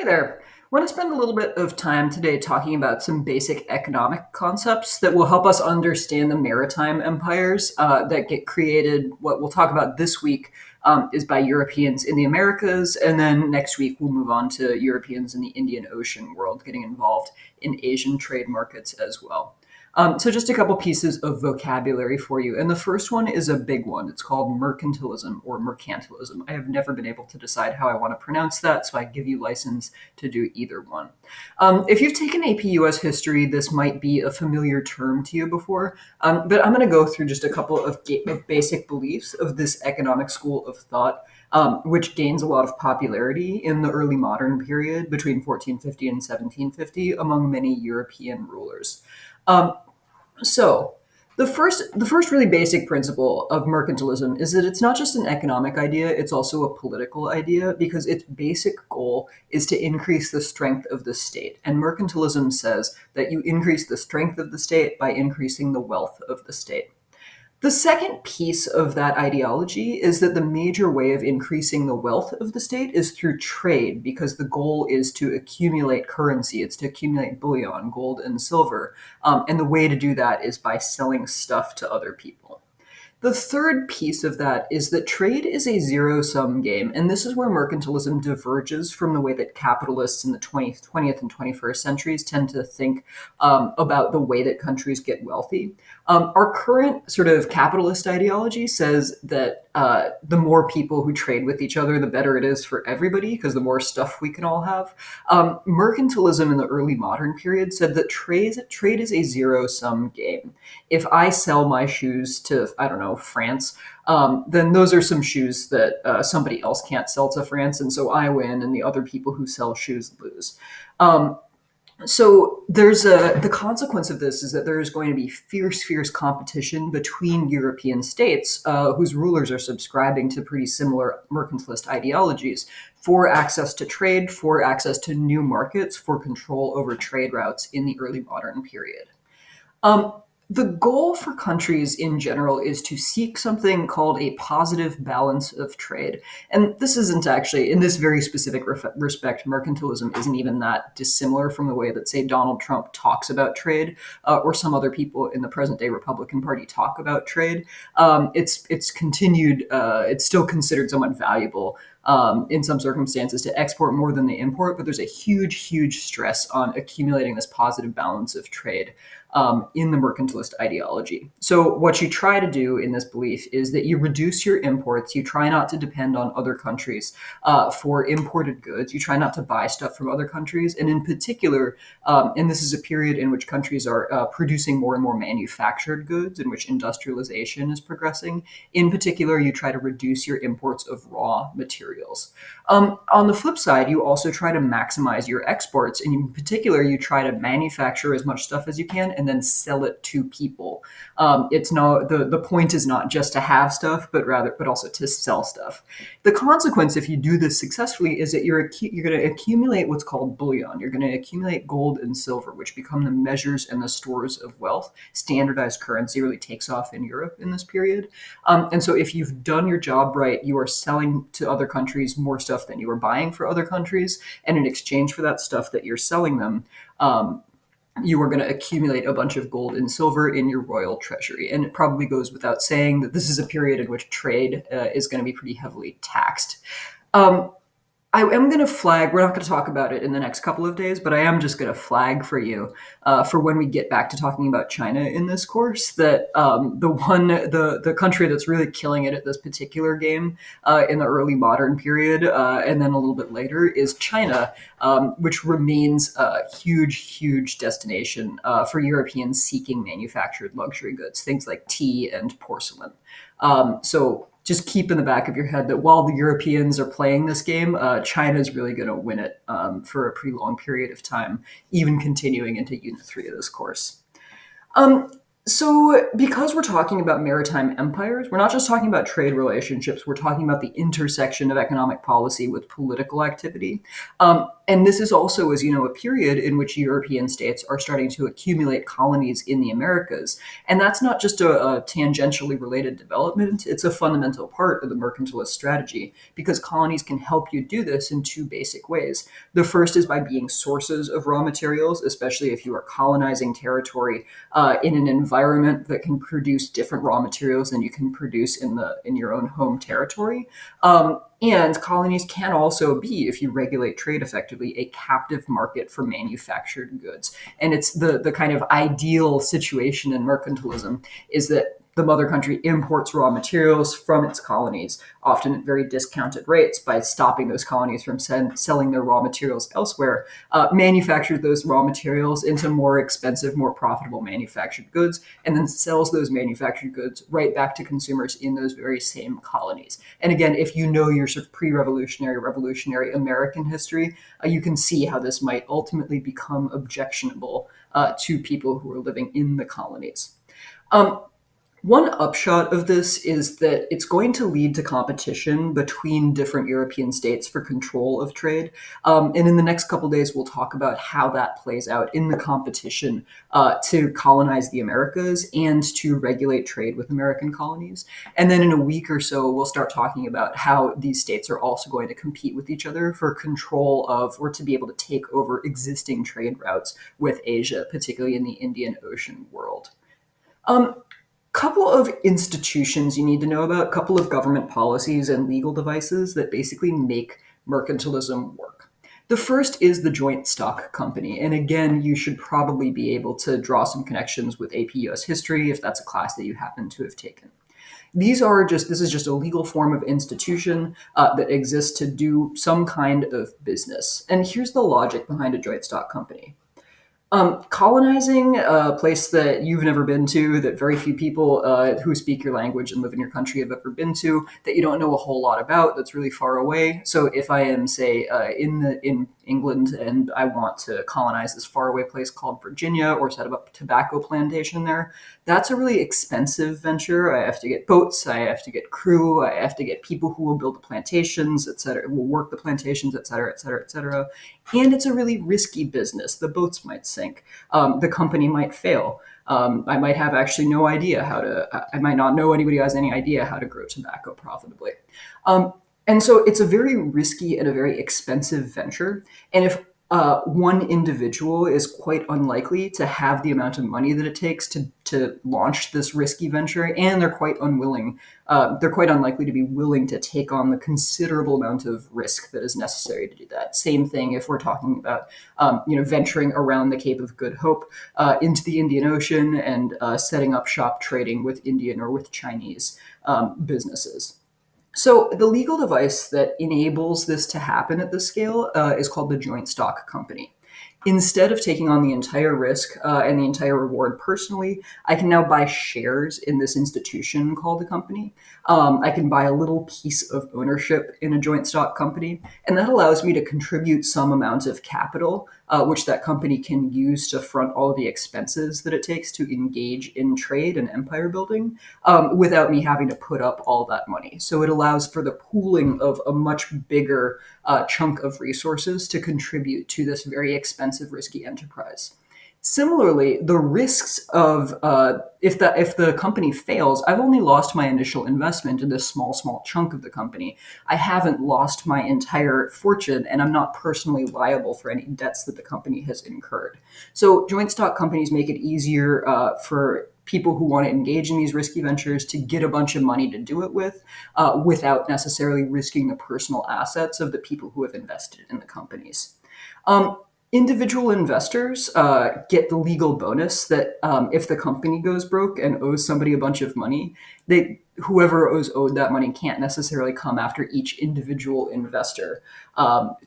Hey there. We're going to spend a little bit of time today talking about some basic economic concepts that will help us understand the maritime empires that get created. What we'll talk about this week is by Europeans in the Americas, and then next week we'll move on to Europeans in the Indian Ocean world getting involved in Asian trade markets as well. So just a couple pieces of vocabulary for you. And the first one is a big one. It's called mercantilism or mercantilism. I have never been able to decide how I want to pronounce that, so I give you license to do either one. If you've taken AP US history, this might be a familiar term to you before, but I'm going to go through just a couple of basic beliefs of this economic school of thought, which gains a lot of popularity in the early modern period between 1450 and 1750 among many European rulers. Um, so, the first really basic principle of mercantilism is that it's not just an economic idea, it's also a political idea because its basic goal is to increase the strength of the state. And mercantilism says that you increase the strength of the state by increasing the wealth of the state. The second piece of that ideology is that the major way of increasing the wealth of the state is through trade, because the goal is to accumulate currency. It's to accumulate bullion, gold and silver. And the way to do that is by selling stuff to other people. The third piece of that is that trade is a zero sum game. And this is where mercantilism diverges from the way that capitalists in the 20th and 21st centuries tend to think about the way that countries get wealthy. Our current sort of capitalist ideology says that the more people who trade with each other, the better it is for everybody because the more stuff we can all have. Mercantilism in the early modern period said that trade is a zero sum game. If I sell my shoes to, I don't know, France, then those are some shoes that somebody else can't sell to France, and so I win, and the other people who sell shoes lose. Um, so the consequence of this is that there is going to be fierce competition between European states whose rulers are subscribing to pretty similar mercantilist ideologies for access to trade, for access to new markets, for control over trade routes in the early modern period. Um, the goal for countries in general is to seek something called a positive balance of trade. And this isn't actually, in this very specific respect, mercantilism isn't even that dissimilar from the way that, say, Donald Trump talks about trade, or some other people in the present day Republican Party talk about trade. It's continued, it's still considered somewhat valuable in some circumstances to export more than they import, but there's a huge stress on accumulating this positive balance of trade in the mercantilist ideology. So, what you try to do in this belief is that you reduce your imports. You try not to depend on other countries for imported goods. You try not to buy stuff from other countries. And in particular, and this is a period in which countries are producing more and more manufactured goods, in which industrialization is progressing. In particular, you try to reduce your imports of raw materials. On the flip side, you also try to maximize your exports. And in particular, you try to manufacture as much stuff as you can and then sell it to people. It's no the point is not just to have stuff, but also to sell stuff. The consequence, if you do this successfully, is that you're going to accumulate what's called bullion. You're going to accumulate gold and silver, which become the measures and the stores of wealth. Standardized currency really takes off in Europe in this period. And so, if you've done your job right, you are selling to other countries more stuff than you are buying for other countries, and in exchange for that stuff that you're selling them, you are going to accumulate a bunch of gold and silver in your royal treasury. And it probably goes without saying that this is a period in which trade is going to be pretty heavily taxed. Um, I am going to flag, we're not going to talk about it in the next couple of days, but I am just going to flag for you for when we get back to talking about China in this course, that the country that's really killing it at this particular game in the early modern period, and then a little bit later, is China, which remains a huge destination for Europeans seeking manufactured luxury goods, things like tea and porcelain. So just keep in the back of your head that while the Europeans are playing this game, China is really going to win it for a pretty long period of time, even continuing into Unit 3 of this course. So, because we're talking about maritime empires, we're not just talking about trade relationships, we're talking about the intersection of economic policy with political activity. And this is also, as you know, a period in which European states are starting to accumulate colonies in the Americas. And that's not just a tangentially related development, it's a fundamental part of the mercantilist strategy because colonies can help you do this in two basic ways. The first is by being sources of raw materials, especially if you are colonizing territory in an environment that can produce different raw materials than you can produce in your own home territory. And colonies can also be, if you regulate trade effectively, a captive market for manufactured goods. And it's the kind of ideal situation in mercantilism is that the mother country imports raw materials from its colonies, often at very discounted rates, by stopping those colonies from selling their raw materials elsewhere, manufactures those raw materials into more expensive, more profitable manufactured goods, and then sells those manufactured goods right back to consumers in those very same colonies. And again, if you know your sort of pre-revolutionary, revolutionary American history, you can see how this might ultimately become objectionable to people who are living in the colonies. Um, One upshot of this is that it's going to lead to competition between different European states for control of trade. And in the next couple of days, we'll talk about how that plays out in the competition to colonize the Americas and to regulate trade with American colonies. And then in a week or so, we'll start talking about how these states are also going to compete with each other for control of or to be able to take over existing trade routes with Asia, particularly in the Indian Ocean world. Um, Couple of institutions you need to know about, a couple of government policies and legal devices that basically make mercantilism work. The first is the joint stock company. And again, you should probably be able to draw some connections with AP US history if that's a class that you happen to have taken. This is just a legal form of institution that exists to do some kind of business. And here's the logic behind a joint stock company. Colonizing a place that you've never been to, that very few people who speak your language and live in your country have ever been to, that you don't know a whole lot about, that's really far away. So if I am, say, in England and I want to colonize this faraway place called Virginia or set up a tobacco plantation there, that's a really expensive venture. I have to get boats, I have to get crew, I have to get people who will build the plantations, et cetera, will work the plantations, et cetera, et cetera, et cetera. And it's a really risky business. The boats might sink. The company might fail. I might have actually no idea I might not know anybody who has any idea how to grow tobacco profitably. And so it's a very risky and a very expensive venture. And if one individual is quite unlikely to have the amount of money that it takes to launch this risky venture, and they're quite unlikely to be willing to take on the considerable amount of risk that is necessary to do that. Same thing if we're talking about venturing around the Cape of Good Hope into the Indian Ocean and setting up shop trading with Indian or with Chinese businesses. So the legal device that enables this to happen at this scale is called the joint stock company. Instead of taking on the entire risk and the entire reward personally, I can now buy shares in this institution called the company. I can buy a little piece of ownership in a joint stock company, and that allows me to contribute some amount of capital, which that company can use to front all of the expenses that it takes to engage in trade and empire building without me having to put up all that money. So it allows for the pooling of a much bigger chunk of resources to contribute to this very expensive, risky enterprise. Similarly, the risks of if the company fails, I've only lost my initial investment in this small chunk of the company. I haven't lost my entire fortune, and I'm not personally liable for any debts that the company has incurred. So joint stock companies make it easier for people who want to engage in these risky ventures to get a bunch of money to do it with without necessarily risking the personal assets of the people who have invested in the companies. Individual investors get the legal bonus that if the company goes broke and owes somebody a bunch of money, whoever owed that money can't necessarily come after each individual investor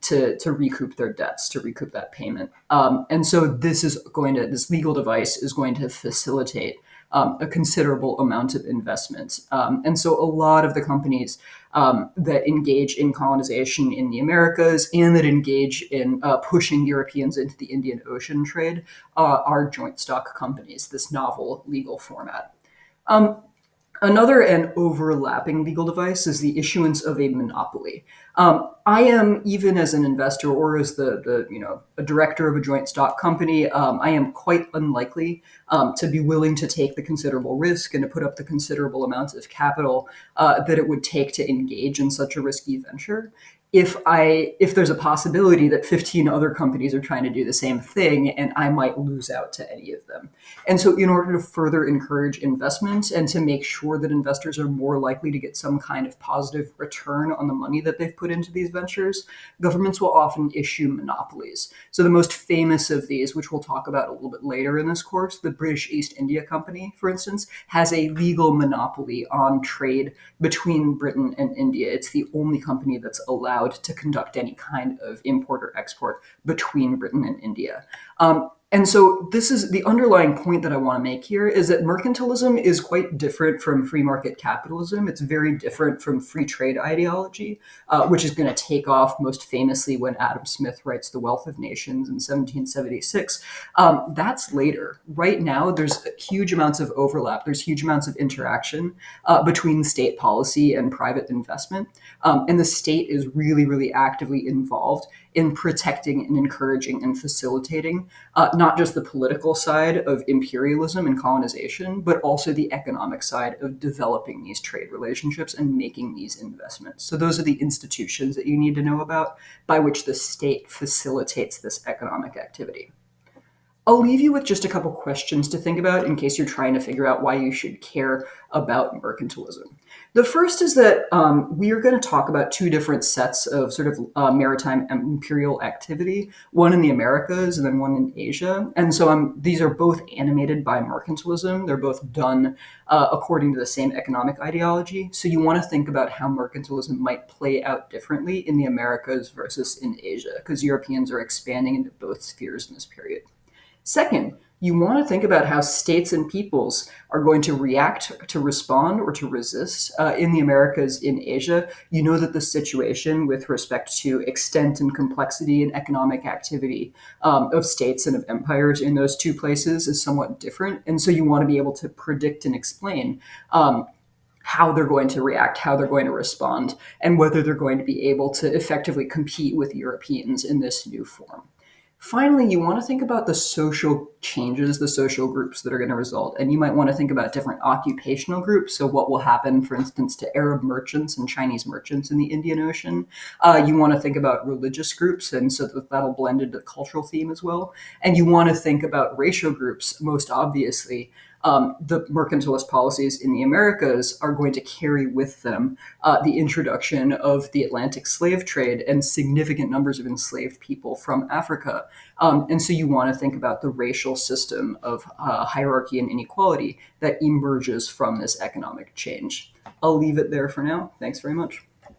to recoup their debts, to recoup that payment. And so this legal device is going to facilitate a considerable amount of investment. And so a lot of the companies that engage in colonization in the Americas and that engage in pushing Europeans into the Indian Ocean trade are joint stock companies, this novel legal format. Another and overlapping legal device is the issuance of a monopoly. I am, even as an investor or as a director of a joint stock company, I am quite unlikely to be willing to take the considerable risk and to put up the considerable amounts of capital that it would take to engage in such a risky venture. If there's a possibility that 15 other companies are trying to do the same thing and I might lose out to any of them. And so, in order to further encourage investment and to make sure that investors are more likely to get some kind of positive return on the money that they've put into these ventures, governments will often issue monopolies. So, the most famous of these, which we'll talk about a little bit later in this course, the British East India Company, for instance, has a legal monopoly on trade between Britain and India. It's the only company that's allowed to conduct any kind of import or export between Britain and India. And so this is the underlying point that I want to make here is that mercantilism is quite different from free market capitalism. It's very different from free trade ideology, which is going to take off most famously when Adam Smith writes The Wealth of Nations in 1776. That's later. Right now, there's huge amounts of overlap. There's huge amounts of interaction between state policy and private investment. And the state is really, really actively involved in protecting and encouraging and facilitating not just the political side of imperialism and colonization, but also the economic side of developing these trade relationships and making these investments. So those are the institutions that you need to know about by which the state facilitates this economic activity. I'll leave you with just a couple questions to think about in case you're trying to figure out why you should care about mercantilism. The first is that we are going to talk about two different sets of sort of maritime imperial activity, one in the Americas and then one in Asia. And so these are both animated by mercantilism. They're both done according to the same economic ideology. So you want to think about how mercantilism might play out differently in the Americas versus in Asia, because Europeans are expanding into both spheres in this period. Second, you want to think about how states and peoples are going to react, to respond, or to resist. In the Americas, in Asia, you know that the situation with respect to extent and complexity and economic activity of states and of empires in those two places is somewhat different. And so you want to be able to predict and explain how they're going to react, how they're going to respond, and whether they're going to be able to effectively compete with Europeans in this new form. Finally, you want to think about the social changes, the social groups that are going to result. And you might want to think about different occupational groups. So, what will happen, for instance, to Arab merchants and Chinese merchants in the Indian Ocean? You want to think about religious groups, and so that'll blend into the cultural theme as well. And you want to think about racial groups, most obviously. The mercantilist policies in the Americas are going to carry with them the introduction of the Atlantic slave trade and significant numbers of enslaved people from Africa. And so you want to think about the racial system of hierarchy and inequality that emerges from this economic change. I'll leave it there for now. Thanks very much.